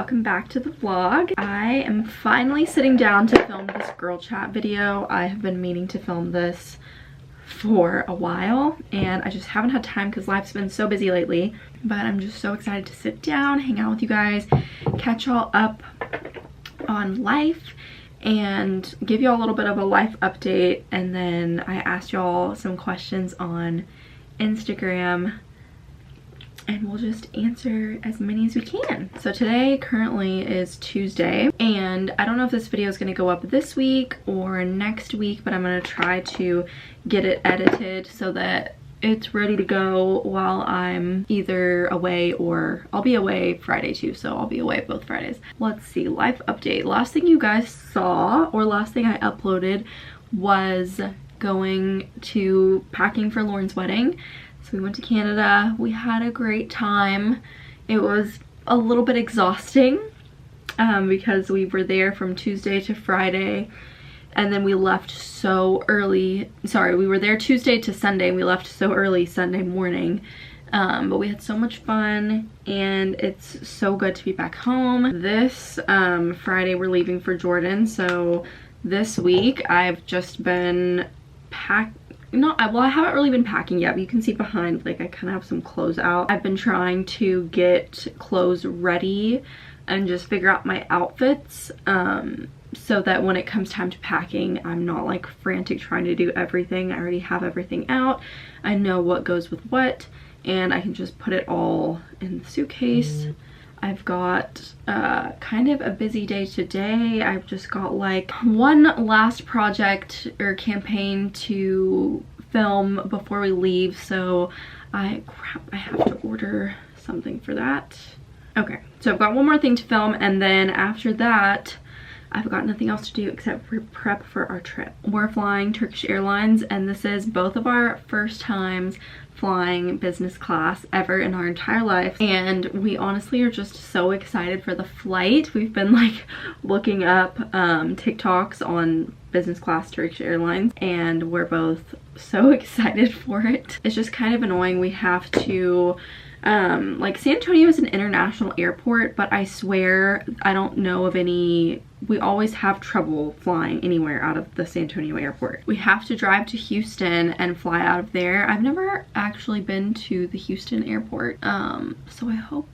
welcome back to the vlog. I am finally sitting down to film this girl chat video. I have been meaning to film this for a while and I just haven't had time because life's been so busy lately, but I'm just so excited to sit down, hang out with you guys, catch y'all up on life and give y'all a little bit of a life update. And then I asked y'all some questions on Instagram and we'll just answer as many as we can. So today currently is Tuesday and I don't know if this video is going to go up this week or next week, but I'm going to try to get it edited so that it's ready to go while I'm either away, or I'll be away Friday too, so I'll be away both Fridays. Let's see, life update. Last thing you guys saw, or last thing I uploaded, was going to packing for Lauren's wedding. So we went to Canada, we had a great time. It was a little bit exhausting because we were there from Tuesday to Friday and then we left so early. Sorry, we were there Tuesday to Sunday and we left so early Sunday morning. But we had so much fun and it's so good to be back home. This Friday we're leaving for Jordan, so this week I've just been well, I haven't really been packing yet, but you can see behind, like, I kind of have some clothes out. I've been trying to get clothes ready and just figure out my outfits so that when it comes time to packing, I'm not like frantic trying to do everything. I already have everything out. I know what goes with what, and I can just put it all in the suitcase. I've got kind of a busy day today. I've just got like one last project or campaign to film before we leave, so I have to order something for that. Okay, so I've got one more thing to film and then after that I've got nothing else to do except for prep for our trip. We're flying Turkish Airlines and this is both of our first times flying business class ever in our entire life, and we honestly are just so excited for the flight. We've been like looking up TikToks on business class Turkish Airlines and we're both so excited for it. It's just kind of annoying. We have to like, San Antonio is an international airport, but I swear I don't know of any. We always have trouble flying anywhere out of the San Antonio airport. We have to drive to Houston and fly out of there. I've never actually been to the Houston airport, so I hope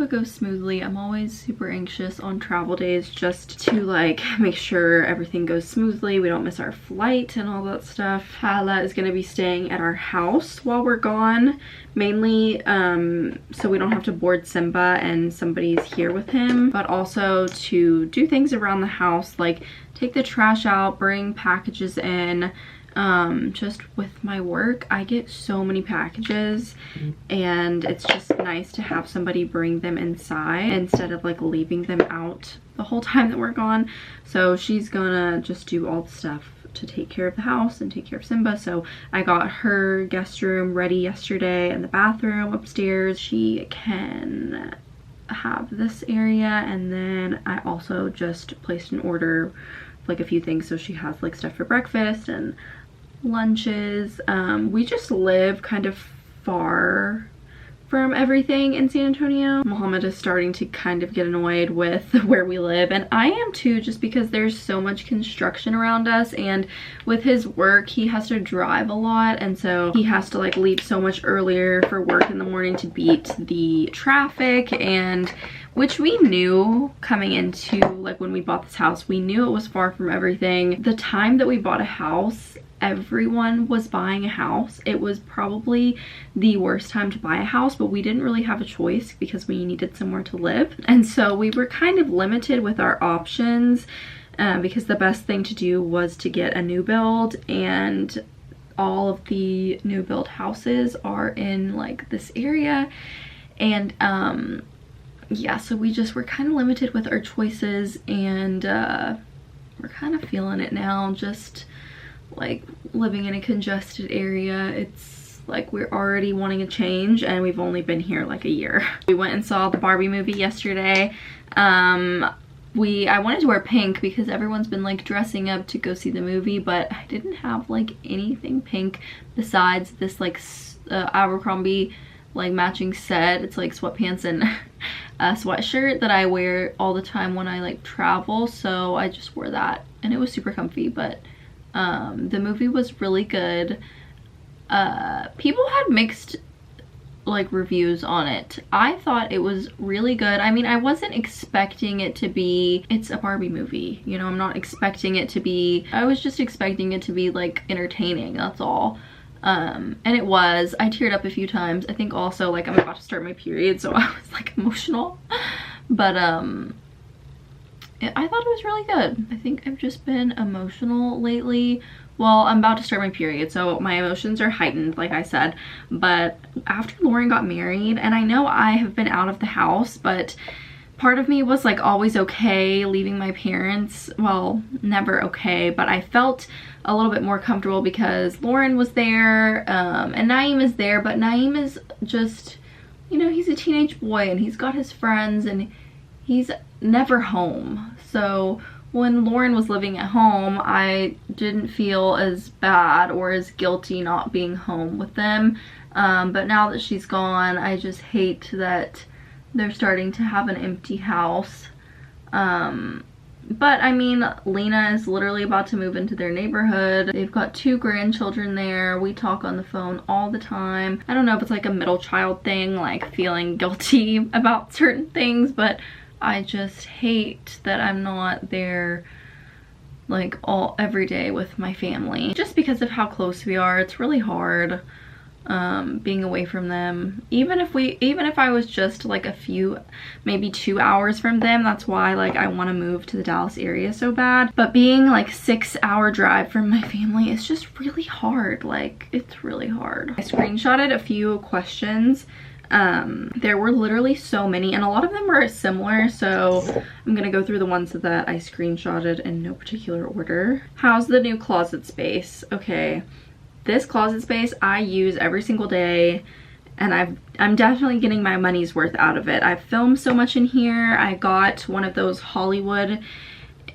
it goes smoothly. I'm always super anxious on travel days just to like make sure everything goes smoothly, we don't miss our flight and all that stuff. Hala is going to be staying at our house while we're gone, mainly so we don't have to board Simba and somebody's here with him, but also to do things around the house like take the trash out, bring packages in. Just with my work I get so many packages and it's just nice to have somebody bring them inside instead of like leaving them out the whole time that we're gone. So she's gonna just do all the stuff to take care of the house and take care of Simba. So I got her guest room ready yesterday and the bathroom upstairs. She can have this area, and then I also just placed an order for like a few things so she has like stuff for breakfast and lunches. We just live kind of far from everything in San Antonio. Mohammed is starting to kind of get annoyed with where we live, and I am too, just because there's so much construction around us, and with his work he has to drive a lot, and so he has to like leave so much earlier for work in the morning to beat the traffic, and which we knew coming into, like, when we bought this house, we knew it was far from everything. The time that we bought a house, everyone was buying a house. It was probably the worst time to buy a house, but we didn't really have a choice because we needed somewhere to live, and so we were kind of limited with our options because the best thing to do was to get a new build, and all of the new build houses are in like this area, and yeah, so we're kind of limited with our choices, and we're kind of feeling it now, just like living in a congested area. It's like we're already wanting a change and we've only been here like a year. We went and saw the Barbie movie yesterday. I wanted to wear pink because everyone's been like dressing up to go see the movie, but I didn't have like anything pink besides this like Abercrombie like matching set. It's like sweatpants and sweatshirt that I wear all the time when I like travel, so I just wore that and it was super comfy. But the movie was really good. People had mixed like reviews on it. I thought it was really good. I mean, I wasn't expecting it to be, it's a Barbie movie, you know, I'm not expecting it to be, I was just expecting it to be like entertaining, that's all. And it was. I teared up a few times. I think also like I'm about to start my period, so I was like emotional. But I thought it was really good. I think I've just been emotional lately. Well, I'm about to start my period, so my emotions are heightened, like I said. But after Lauren got married, and I know I have been out of the house, but part of me was like always okay leaving my parents. Well, never okay, but I felt a little bit more comfortable because Lauren was there, and Naeem is there, but Naeem is just, you know, he's a teenage boy and he's got his friends and he's never home. So when Lauren was living at home, I didn't feel as bad or as guilty not being home with them. But now that she's gone, I just hate that they're starting to have an empty house. But I mean, Lena is literally about to move into their neighborhood. They've got 2 grandchildren there. We talk on the phone all the time. I don't know if it's like a middle child thing, like feeling guilty about certain things, but I just hate that I'm not there like every day with my family. Just because of how close we are, it's really hard being away from them. Even if I was just like a few, maybe 2 hours from them, that's why like I want to move to the Dallas area so bad. But being like 6-hour drive from my family is just really hard. Like, it's really hard. I screenshotted a few questions. There were literally so many, and a lot of them were similar, so I'm gonna go through the ones that I screenshotted in no particular order. How's the new closet space? Okay, this closet space I use every single day, and I'm definitely getting my money's worth out of it. I've filmed so much in here. I got one of those Hollywood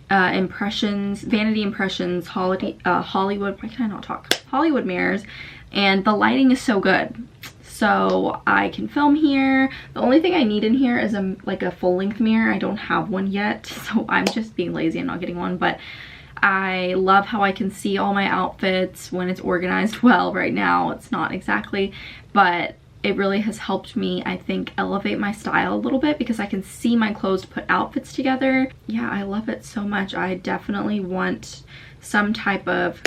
Vanity Impressions Hollywood, why can I not talk? Hollywood mirrors, and the lighting is so good. So I can film here. The only thing I need in here is like a full-length mirror. I don't have one yet, so I'm just being lazy and not getting one. But I love how I can see all my outfits when it's organized well. Right now it's not exactly, but it really has helped me, I think, elevate my style a little bit because I can see my clothes to put outfits together. Yeah, I love it so much. I definitely want some type of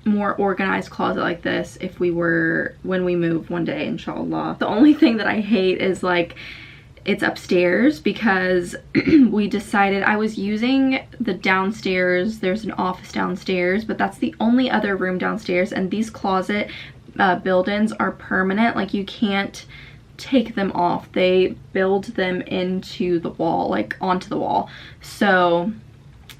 more organized closet like this when we move one day, inshallah. The only thing that I hate is like it's upstairs because we decided I was using the downstairs. There's an office downstairs, but that's the only other room downstairs, and these closet build-ins are permanent. Like, you can't take them off. They build them into the wall, like onto the wall. So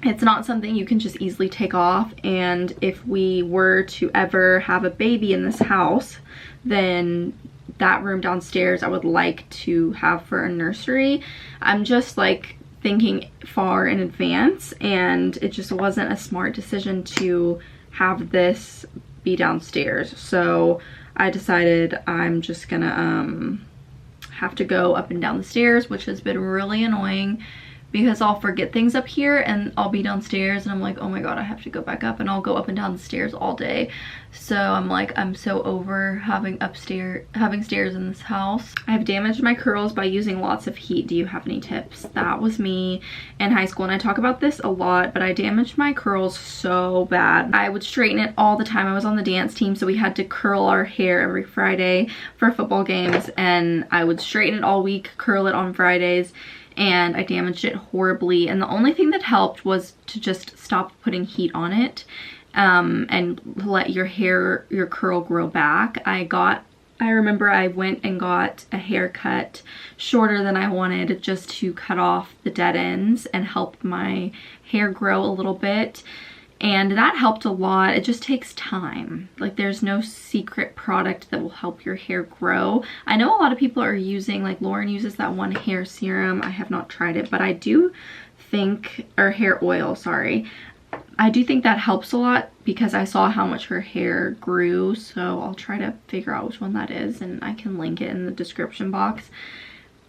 it's not something you can just easily take off. And if we were to ever have a baby in this house, then that room downstairs I would like to have for a nursery. I'm just like thinking far in advance, and it just wasn't a smart decision to have this be downstairs. So I decided I'm just gonna have to go up and down the stairs, which has been really annoying because I'll forget things up here and I'll be downstairs and I'm like, oh my god, I have to go back up, and I'll go up and down the stairs all day. So I'm like, I'm so over having stairs in this house. I've damaged my curls by using lots of heat. Do you have any tips? That was me in high school, and I talk about this a lot, but I damaged my curls so bad. I would straighten it all the time. I was on the dance team, so we had to curl our hair every Friday for football games, and I would straighten it all week, curl it on Fridays, and I damaged it horribly. And the only thing that helped was to just stop putting heat on it and let your curl grow back. I remember I went and got a haircut shorter than I wanted, just to cut off the dead ends and help my hair grow a little bit. And that helped a lot. It just takes time. Like, there's no secret product that will help your hair grow. I know a lot of people are using, like Lauren uses that one hair serum. I have not tried it, but I do think, or hair oil, sorry. I do think that helps a lot because I saw how much her hair grew. So I'll try to figure out which one that is, and I can link it in the description box.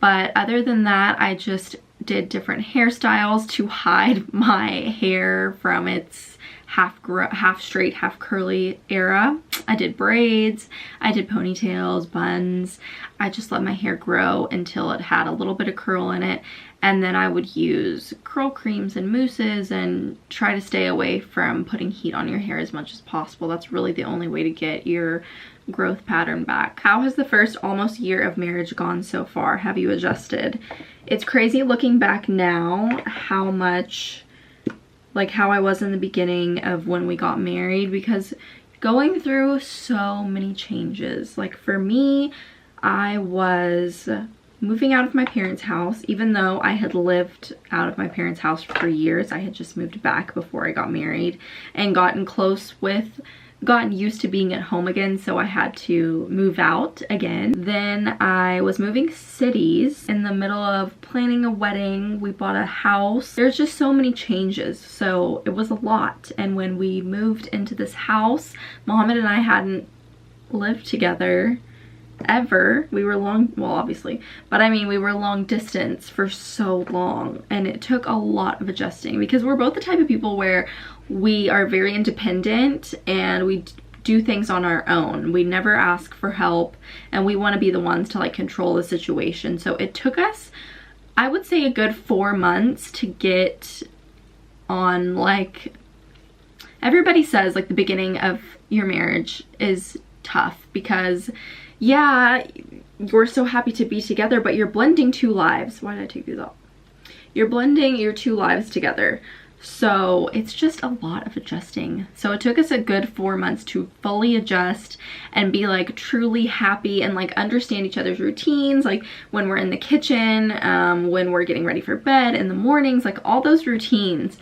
But other than that, I just did different hairstyles to hide my hair from its half straight, half curly era. I did braids, I did ponytails, buns. I just let my hair grow until it had a little bit of curl in it, and then I would use curl creams and mousses and try to stay away from putting heat on your hair as much as possible. That's really the only way to get your growth pattern back. How has the first almost year of marriage gone so far? Have you adjusted? It's crazy looking back now how much, like how I was in the beginning of when we got married, because going through so many changes. Like for me, I was moving out of my parents' house. Even though I had lived out of my parents' house for years, I had just moved back before I got married and gotten used to being at home again, so I had to move out again. Then I was moving cities in the middle of planning a wedding. We bought a house. There's just so many changes, so it was a lot. And when we moved into this house, Mohammed and I hadn't lived together ever. We were well, obviously, but I mean, we were long distance for so long, and it took a lot of adjusting because we're both the type of people where we are very independent and we do things on our own. We never ask for help, and we want to be the ones to like control the situation. So it took us, I would say, a good 4 months to get on. Like, everybody says like the beginning of your marriage is tough because yeah, you're so happy to be together, but you're blending two lives. Why did I take these off? You're blending your two lives together. So it's just a lot of adjusting. So it took us a good 4 months to fully adjust and be like truly happy and like understand each other's routines. Like when we're in the kitchen, when we're getting ready for bed in the mornings, like all those routines,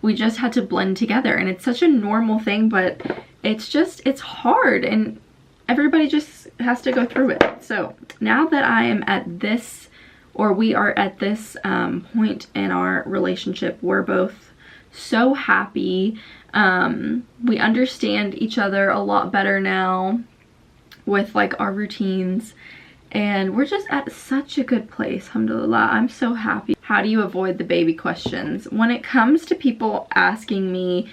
we just had to blend together. And it's such a normal thing, but it's hard, and everybody just has to go through it. So now that I am at this, or we are at this point in our relationship, we're both so happy. We understand each other a lot better now with like our routines, and we're just at such a good place. Alhamdulillah, I'm so happy. How do you avoid the baby questions? When it comes to people asking me,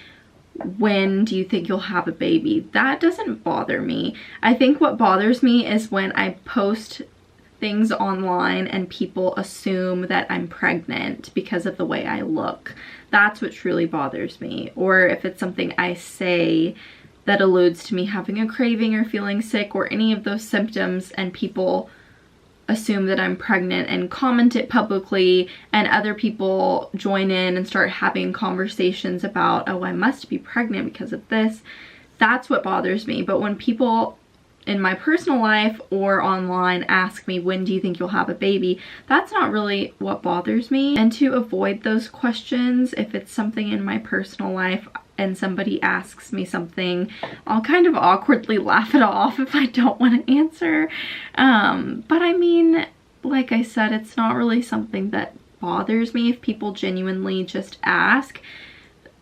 when do you think you'll have a baby? That doesn't bother me. I think what bothers me is when I post things online and people assume that I'm pregnant because of the way I look. That's what truly bothers me. Or if it's something I say that alludes to me having a craving or feeling sick or any of those symptoms, and people assume that I'm pregnant and comment it publicly, and other people join in and start having conversations about, oh, I must be pregnant because of this. That's what bothers me. But when people in my personal life or online ask me, when do you think you'll have a baby, that's not really what bothers me. And to avoid those questions, if it's something in my personal life and somebody asks me something, I'll kind of awkwardly laugh it off if I don't want to answer. But I mean, like I said, it's not really something that bothers me if people genuinely just ask.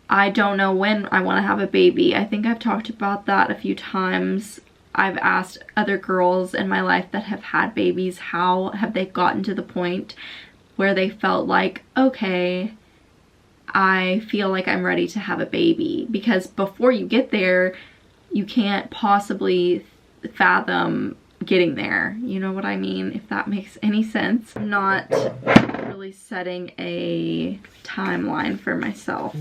I don't know when I want to have a baby. I think I've talked about that a few times. I've asked other girls in my life that have had babies, how have they gotten to the point where they felt like, okay, I feel like I'm ready to have a baby. Because before you get there, you can't possibly fathom getting there. You know what I mean? If that makes any sense. I'm not really setting a timeline for myself.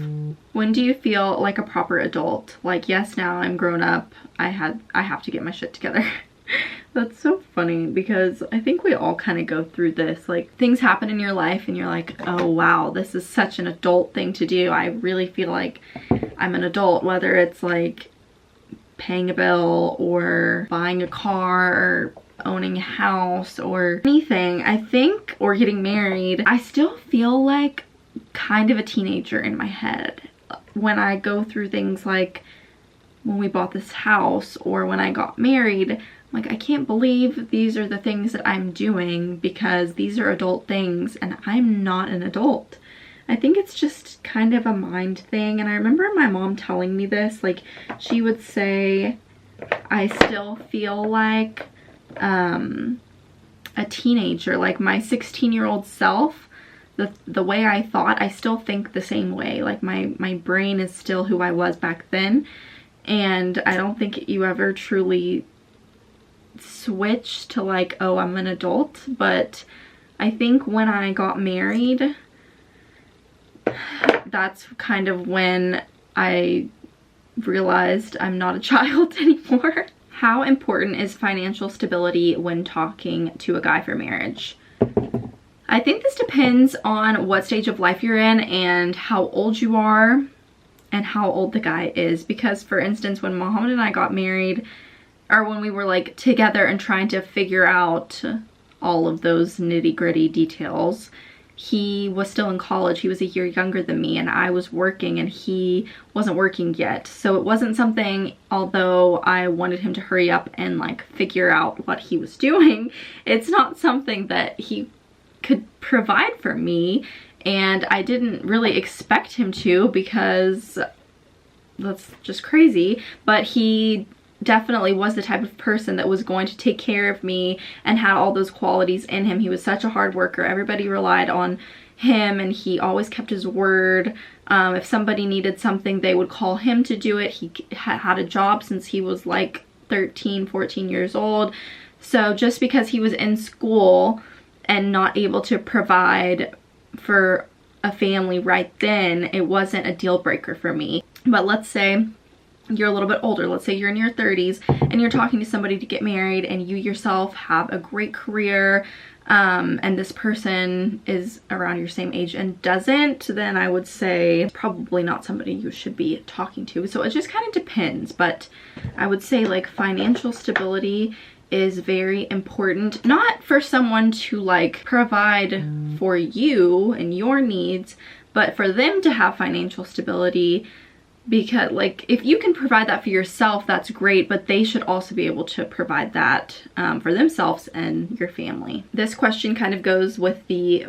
When do you feel like a proper adult? Like, yes, now I'm grown up. I have to get my shit together. That's so funny because I think we all kind of go through this. Like, things happen in your life and you're like, oh wow, this is such an adult thing to do. I really feel like I'm an adult, whether it's like paying a bill or buying a car or owning a house or anything, I think, or getting married. I still feel like kind of a teenager in my head when I go through things like when we bought this house or when I got married. Like, I can't believe these are the things that I'm doing because these are adult things and I'm not an adult. I think it's just kind of a mind thing. And I remember my mom telling me this, like, she would say, I still feel like a a teenager. Like my 16-year-old self, the way I thought, I still think the same way. Like my brain is still who I was back then. And I don't think you ever truly switch to like, oh, I'm an adult. But I think when I got married, that's kind of when I realized I'm not a child anymore. How important is financial stability when talking to a guy for marriage? I think this depends on what stage of life you're in and how old you are and how old the guy is. Because for instance, when Muhammad and I got married, or when we were like together and trying to figure out all of those nitty-gritty details, he was still in college. He was a year younger than me, and I was working and he wasn't working yet. So it wasn't something, although I wanted him to hurry up and like figure out what he was doing, it's not something that he could provide for me. And I didn't really expect him to, because that's just crazy. But he definitely was the type of person that was going to take care of me and had all those qualities in him. He was such a hard worker. Everybody relied on him and he always kept his word. If somebody needed something, they would call him to do it. He had a job since he was like 13, 14 years old. So just because he was in school and not able to provide for a family right then, it wasn't a deal breaker for me. But let's say you're a little bit older, let's say you're in your 30s and you're talking to somebody to get married, and you yourself have a great career, and this person is around your same age and doesn't, then I would say probably not somebody you should be talking to. So it just kind of depends, but I would say like financial stability is very important, not for someone to like provide for you and your needs, but for them to have financial stability. Because like if you can provide that for yourself, that's great, but they should also be able to provide that for themselves and your family. This question kind of goes with the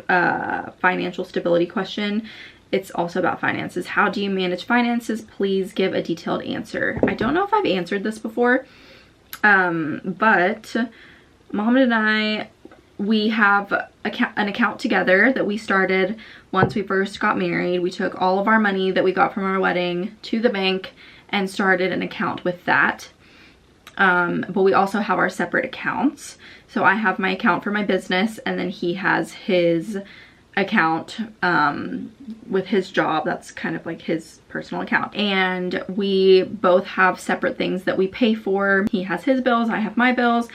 financial stability question. It's also about finances. How do you manage finances? Please give a detailed answer. I don't know if I've answered this before, but Muhammad and I, we have an account together that we started once we first got married. We took all of our money that we got from our wedding to the bank and started an account with that. But we also have our separate accounts. So I have my account for my business, and then he has his account with his job. That's kind of like his personal account. And we both have separate things that we pay for. He has his bills, I have my bills.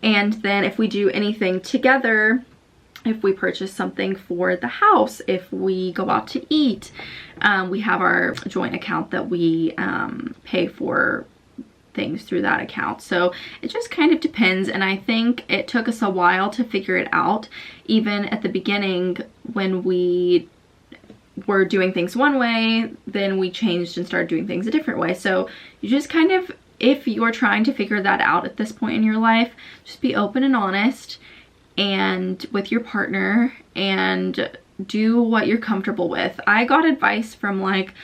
And then if we do anything together, if we purchase something for the house, if we go out to eat, we have our joint account that we pay for things through that account. So it just kind of depends, and I think it took us a while to figure it out. Even at the beginning, when we were doing things one way, then we changed and started doing things a different way. So you just kind of, if you're trying to figure that out at this point in your life, just be open and honest and with your partner and do what you're comfortable with. I got advice from like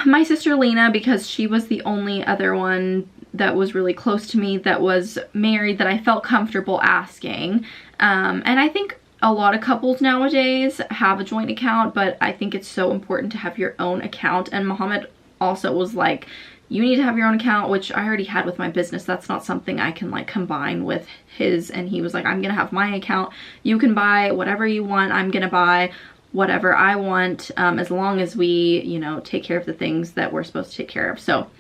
my sister Lena, because she was the only other one that was really close to me that was married that I felt comfortable asking. And I think a lot of couples nowadays have a joint account, but I think it's so important to have your own account. And Muhammad also was like, you need to have your own account, which I already had with my business. That's not something I can like combine with his. And he was like, I'm gonna have my account. You can buy whatever you want. I'm gonna buy whatever I want, as long as we, you know, take care of the things that we're supposed to take care of. So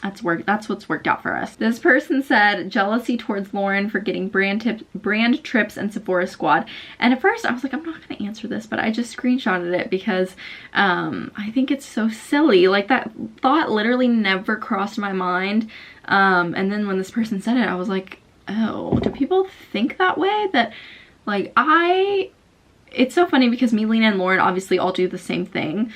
that's what's worked out for us. This person said jealousy towards Lauren for getting brand trips and Sephora squad. And at first I was like, I'm not gonna answer this, but I just screenshotted it because I think it's so silly. Like, that thought literally never crossed my mind. And then when this person said it, I was like, oh, do people think that way? That like it's so funny because me, Lena, and Lauren obviously all do the same thing.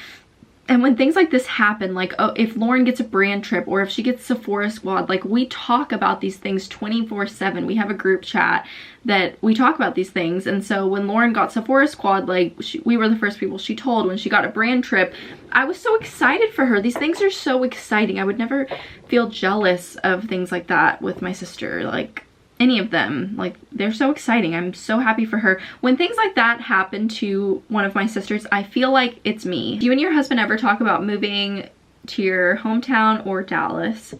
And when things like this happen, like, oh, if Lauren gets a brand trip or if she gets Sephora squad, like, we talk about these things 24/7. We have a group chat that we talk about these things. And so when Lauren got Sephora squad, like, we were the first people she told. When she got a brand trip, I was so excited for her. These things are so exciting. I would never feel jealous of things like that with my sister. Like, any of them. Like, they're so exciting. I'm so happy for her. When things like that happen to one of my sisters, I feel like it's me. Do you and your husband ever talk about moving to your hometown or Dallas?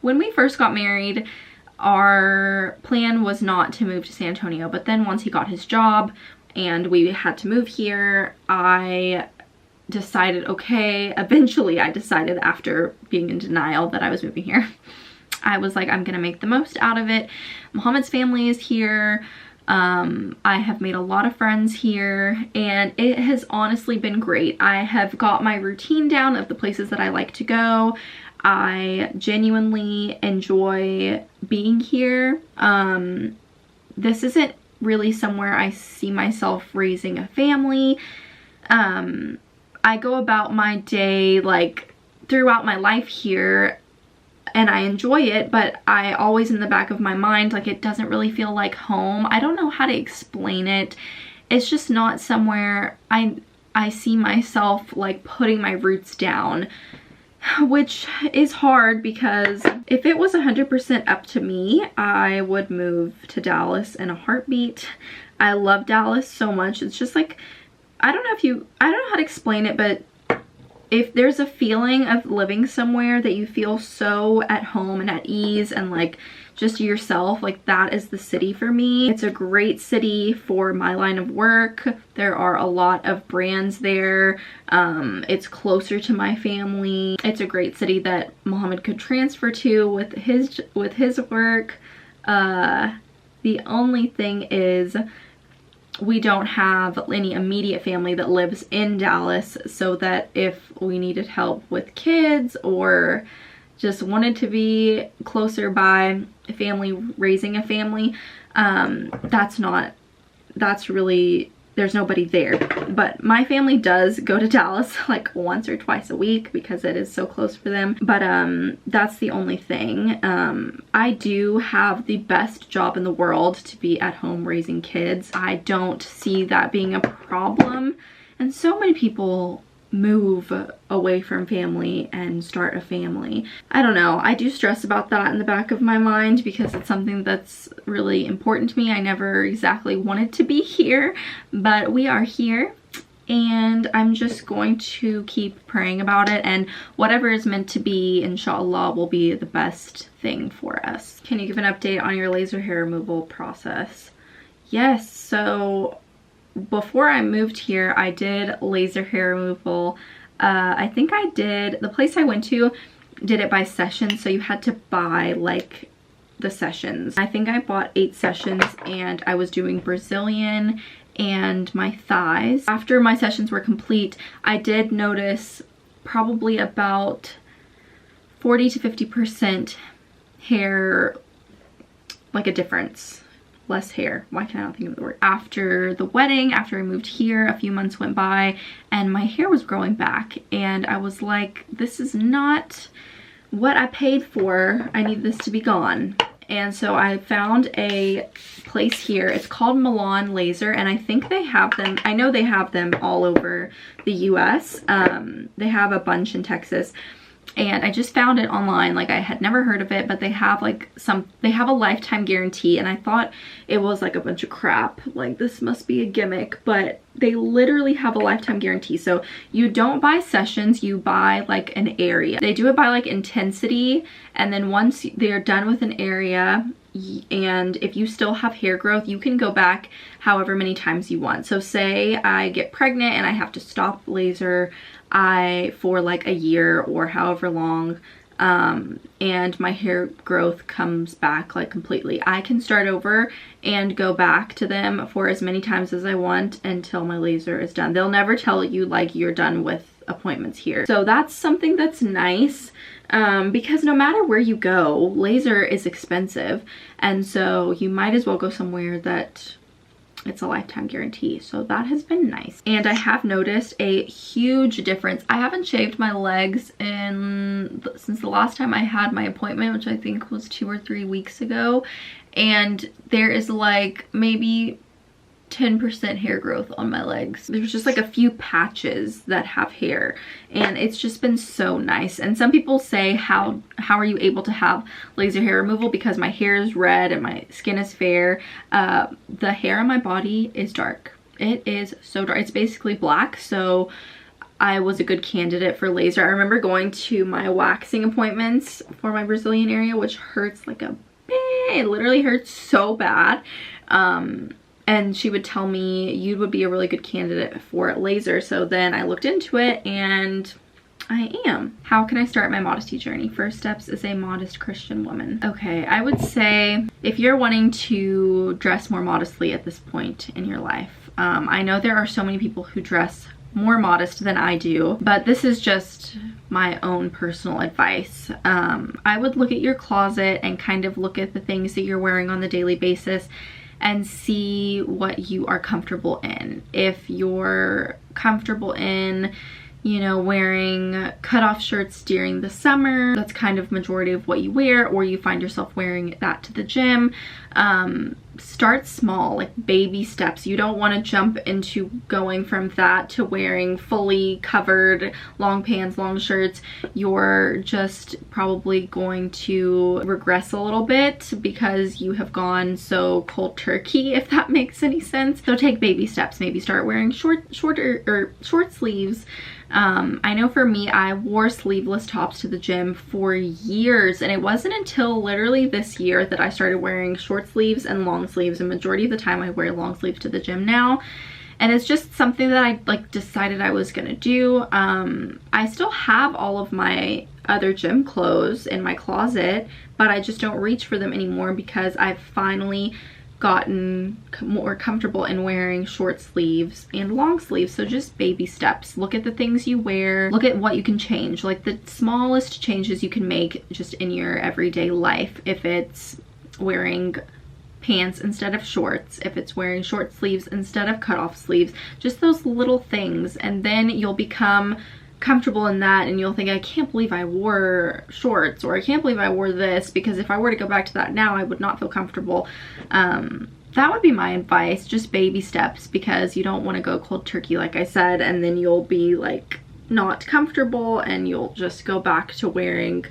When we first got married, our plan was not to move to San Antonio, but then once he got his job and we had to move here, I decided, okay, eventually I decided after being in denial that I was moving here. I was like, I'm gonna make the most out of it. Muhammad's family is here. I have made a lot of friends here, and it has honestly been great. I have got my routine down of the places that I like to go. I genuinely enjoy being here. This isn't really somewhere I see myself raising a family. I go about my day, like, throughout my life here, and I enjoy it, but I always in the back of my mind, like, it doesn't really feel like home. I don't know how to explain it. It's just not somewhere I see myself, like, putting my roots down, which is hard because if it was 100% up to me, I would move to Dallas in a heartbeat. I love Dallas so much. It's just like, I don't know how to explain it, but if there's a feeling of living somewhere that you feel so at home and at ease and like just yourself, like, that is the city for me. It's a great city for my line of work. There are a lot of brands there. It's closer to my family. It's a great city that Muhammad could transfer to with his work. The only thing is, we don't have any immediate family that lives in Dallas, so that if we needed help with kids or just wanted to be closer by a family raising a family, there's nobody there. But my family does go to Dallas like once or twice a week because it is so close for them. But that's the only thing. I do have the best job in the world to be at home raising kids. I don't see that being a problem. And so many people move away from family and start a family. I don't know. I do stress about that in the back of my mind because it's something that's really important to me. I never exactly wanted to be here, but we are here, and I'm just going to keep praying about it, and whatever is meant to be, inshallah, will be the best thing for us. Can you give an update on your laser hair removal process? Yes, so before I moved here, I did laser hair removal. I think the place I went to did it by session, so you had to buy like the sessions. I think I bought 8 sessions, and I was doing Brazilian and my thighs. After my sessions were complete, I did notice probably about 40 to 50% hair, like a difference. Less hair. Why can I not think of the word? After the wedding, after I moved here, a few months went by and my hair was growing back, and I was like, this is not what I paid for. I need this to be gone. And so I found a place here. It's called Milan Laser, and I think they have them. I know they have them all over the US. They have a bunch in Texas. And I just found it online. Like, I had never heard of it, but they have like they have a lifetime guarantee, and I thought it was like a bunch of crap. Like, this must be a gimmick, but they literally have a lifetime guarantee. So you don't buy sessions, you buy like an area. They do it by like intensity, and then once they're done with an area, and if you still have hair growth, you can go back however many times you want. So say I get pregnant and I have to stop laser for like a year or however long, and my hair growth comes back like completely, I can start over and go back to them for as many times as I want until my laser is done. They'll never tell you like you're done with appointments here. So that's something that's nice, because no matter where you go, laser is expensive, and so you might as well go somewhere that it's a lifetime guarantee. So that has been nice. And I have noticed a huge difference. I haven't shaved my legs since the last time I had my appointment, which I think was 2 or 3 weeks ago. And there is like maybe 10% hair growth on my legs. There's just like a few patches that have hair, and it's just been so nice. And some people say, how are you able to have laser hair removal? Because my hair is red and my skin is fair. The hair on my body is dark. It is so dark. It's basically black, so I was a good candidate for laser. I remember going to my waxing appointments for my Brazilian area, which hurts like a bitch. It literally hurts so bad. And she would tell me you would be a really good candidate for laser. So then I looked into it and I am. How can I start my modesty journey? First steps as a modest Christian woman. Okay, I would say if you're wanting to dress more modestly at this point in your life, I know there are so many people who dress more modest than I do, but this is just my own personal advice. I would look at your closet and kind of look at the things that you're wearing on the daily basis and see what you are comfortable in. If you're comfortable in, you know, wearing cutoff shirts during the summer, that's kind of majority of what you wear, or you find yourself wearing that to the gym, start small, like baby steps. You don't want to jump into going from that to wearing fully covered long pants, long shirts. You're just probably going to regress a little bit because you have gone so cold turkey, if that makes any sense. So take baby steps. Maybe start wearing short sleeves. I know for me, I wore sleeveless tops to the gym for years, and it wasn't until literally this year that I started wearing short sleeves and long sleeves, and majority of the time I wear long sleeves to the gym now. And it's just something that I like decided I was gonna do. I still have all of my other gym clothes in my closet, but I just don't reach for them anymore because I've finally gotten more comfortable in wearing short sleeves and long sleeves. So just baby steps. Look at the things you wear, look at what you can change, like the smallest changes you can make just in your everyday life. If it's wearing pants instead of shorts, if it's wearing short sleeves instead of cutoff sleeves, just those little things, and then you'll become comfortable in that, and you'll think, I can't believe I wore shorts, or I can't believe I wore this, because if I were to go back to that now, I would not feel comfortable. That would be my advice, just baby steps, because you don't want to go cold turkey, like I said, and then you'll be like not comfortable and you'll just go back to wearing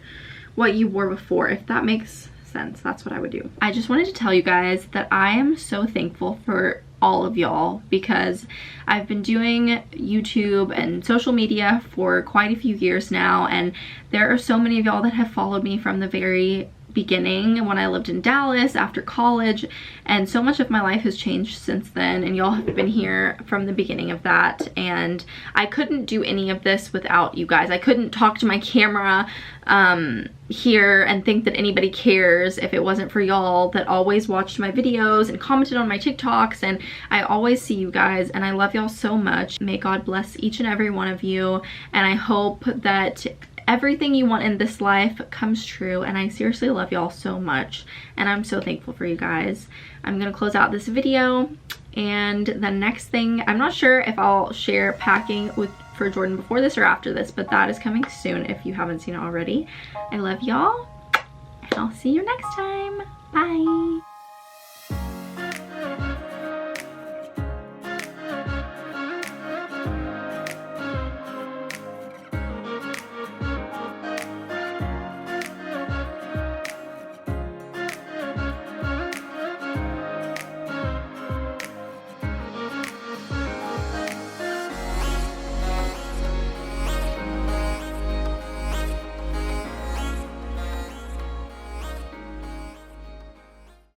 what you wore before, if that makes sense. That's what I would do. I just wanted to tell you guys that I am so thankful for all of y'all, because I've been doing YouTube and social media for quite a few years now, and there are so many of y'all that have followed me from the very beginning when I lived in Dallas after college, and so much of my life has changed since then, and y'all have been here from the beginning of that, and I couldn't do any of this without you guys. I couldn't talk to my camera here and think that anybody cares if it wasn't for y'all that always watched my videos and commented on my TikToks, and I always see you guys, and I love y'all so much. May God bless each and every one of you, and I hope that everything you want in this life comes true, and I seriously love y'all so much, and I'm so thankful for you guys. I'm gonna close out this video, and the next thing, I'm not sure if I'll share packing for Jordan before this or after this, but that is coming soon if you haven't seen it already. I love y'all, and I'll see you next time. Bye.